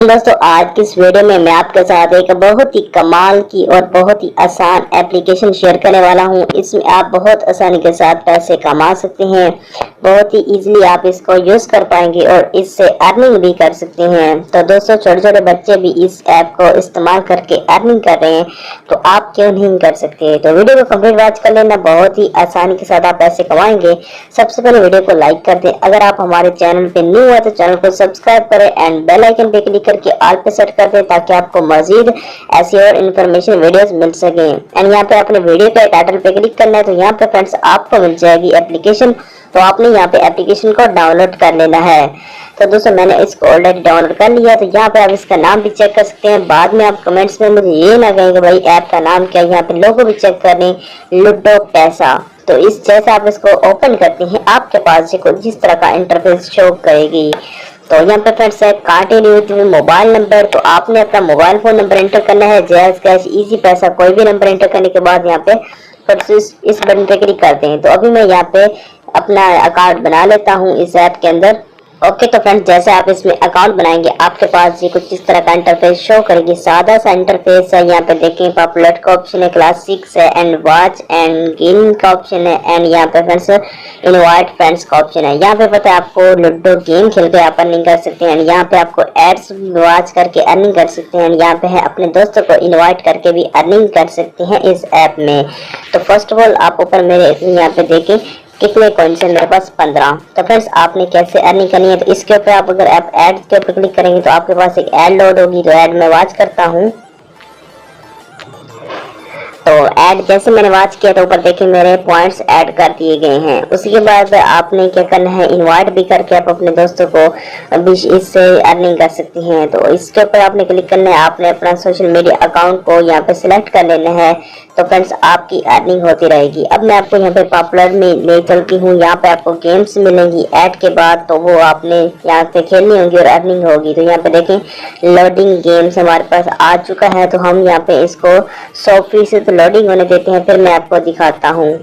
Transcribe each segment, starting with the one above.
दोस्तों आज की इस वीडियो में मैं आपके साथ एक बहुत ही कमाल की और बहुत ही आसान एप्लीकेशन शेयर करने वाला हूं। इसमें आप बहुत आसानी के साथ पैसे कमा सकते हैं। बहुत ही इजीली आप इसको यूज कर पाएंगे और इससे अर्निंग भी कर सकते हैं। तो दोस्तों छोटे छोटे बच्चे भी इस ऐप को इस्तेमाल करके अर्निंग कर रहे हैं, तो आप क्यों नहीं कर सकते। तो वीडियो को कंप्लीट वॉच कर लेना, बहुत ही आसानी के साथ आप पैसे कमाएंगे। सबसे पहले वीडियो को लाइक कर दें। अगर आप हमारे चैनल पे न्यू है तो चैनल को सब्सक्राइब करें एंड बेल आइकन पे क्लिक करके ऑल पे सेट कर दें ताकि आपको मजीद ऐसी और इन्फॉर्मेशन वीडियोस मिल सके। एंड यहाँ पे अपने वीडियो के टाइटल पे क्लिक करना है, तो यहाँ पे फ्रेंड्स आपको मिल जाएगी एप्लीकेशन। तो आपने यहाँ पे एप्लीकेशन को डाउनलोड कर लेना है। तो दोस्तों मैंने इसको ऑलरेडी डाउनलोड कर लिया, तो यहाँ पे आप इसका नाम भी चेक कर सकते हैं। बाद में आप कमेंट्स में मुझे ये ना कहें कि भाई ऐप का नाम क्या है। यहाँ पे लोगो भी चेक कर लें, लूडो पैसा। तो इस जैसे आप इसको ओपन करते हैं आपके पास जिस तरह का इंटरफेस शो करेगी। तो यहाँ पे फ्रेंड्स है कंटिन्यू मोबाइल नंबर। तो आपने अपना मोबाइल फोन नंबर एंटर करना है, जैज कैश इजी पैसा कोई भी नंबर एंटर करने के बाद यहाँ पे इस बटन पे क्लिक करते हैं। तो अभी मैं यहाँ पे अपना अकाउंट बना लेता हूँ इस ऐप के अंदर। ओके तो फ्रेंड्स जैसे आप इसमें अकाउंट बनाएंगे आपके पास ये कुछ इस तरह का इंटरफेस शो करेगी। सादा सा इंटरफेस है। यहाँ पे देखें पॉपुलर का ऑप्शन है, क्लासिक्स है एंड वॉच एंड गेम का ऑप्शन है एंड यहाँ पे फ्रेंड्स इनवाइट फ्रेंड्स का ऑप्शन है। यहाँ पे पता है आपको लूडो गेम खेल के आप अर्निंग कर सकते हैं। यहाँ पे आपको एड्स वॉच करके अर्निंग कर सकते हैं। यहाँ पे है अपने दोस्तों को इन्वाइट करके भी अर्निंग कर सकते हैं इस ऐप में। तो फर्स्ट ऑफ ऑल आप ऊपर मेरे यहाँ पे देखें कितने कॉइन्स है, मेरे पास 15। तो फ्रेंड्स आपने कैसे अर्निंग करनी है, तो इसके ऊपर आप अगर आप ऐड के ऊपर क्लिक करेंगे तो आपके पास एक ऐड लोड होगी। तो ऐड में वॉच करता हूँ। तो ऐड जैसे मैंने वॉच किया तो ऊपर देखिए मेरे पॉइंट्स ऐड कर दिए गए हैं। उसी के बाद आपने क्या करना है, इनवाइट भी करके आप अपने दोस्तों को भी इससे अर्निंग कर सकते हैं। तो इसके ऊपर आपने क्लिक करना है, आपने अपना सोशल मीडिया अकाउंट को यहाँ पे सिलेक्ट कर लेना है। तो फ्रेंड्स आपकी अर्निंग होती रहेगी। अब मैं आपको यहाँ पे पॉपुलर में ले चलती हूँ। यहाँ पे आपको गेम्स मिलेंगी ऐड के बाद, तो वो आपने यहाँ पे खेलनी होगी और अर्निंग होगी। तो यहाँ पे देखें लोडिंग गेम्स हमारे पास आ चुका है। तो हम यहाँ पे इसको 100% लोडिंग होने देते हैं, फिर मैं आपको दिखाता हूँ।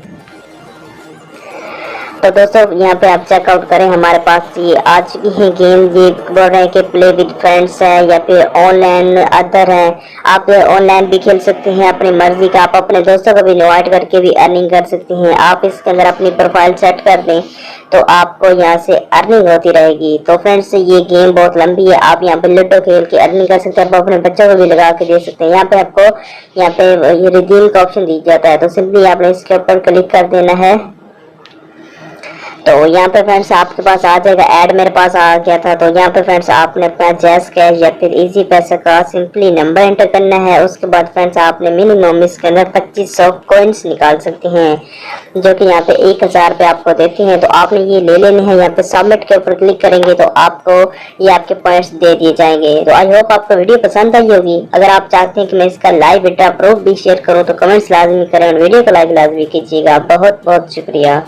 तो दोस्तों यहाँ पे आप चेकआउट करें, हमारे पास ये आ चुकी है गेम। ये बोल रहे हैं कि प्ले विद फ्रेंड्स है या फिर ऑनलाइन अदर है। आप ऑनलाइन भी खेल सकते हैं अपनी मर्जी का। आप अपने दोस्तों को भी इनवाइट करके भी अर्निंग कर सकते हैं। आप इसके अंदर अपनी प्रोफाइल सेट कर दें तो आपको यहाँ से अर्निंग होती रहेगी। तो फ्रेंड्स ये गेम बहुत लंबी है। आप यहाँ पे लूडो खेल के अर्निंग कर सकते हैं। आप अपने बच्चों को भी लगा के दे सकते हैं। यहाँ पे आपको यहाँ पे ये रिडीम का ऑप्शन दिया जाता है। तो सिंपली आपने इसके ऊपर क्लिक कर देना है। तो यहाँ पे फ्रेंड्स आपके पास आ जाएगा ऐड, मेरे पास आ गया था। तो यहाँ पे फ्रेंड्स आपने अपना जैस कैश या फिर इजी पैसा का सिंपली नंबर एंटर करना है। उसके बाद फ्रेंड्स आपने मिनिमम इसके अंदर 2500 कॉइन्स निकाल सकते हैं, जो कि यहाँ पे 1000 पे आपको देते हैं। तो आपने ये ले लेने हैं। यहाँ पे सबमिट के ऊपर क्लिक करेंगे तो आपको ये आपके पॉइंट्स दे दिए जाएंगे। तो आई होप आपको वीडियो पसंद आई होगी। अगर आप चाहते हैं कि मैं इसका लाइव विड्रॉ प्रूफ भी शेयर करूँ तो कमेंट्स लाजमी करें और वीडियो को लाइक लाजमी कीजिएगा। बहुत बहुत शुक्रिया।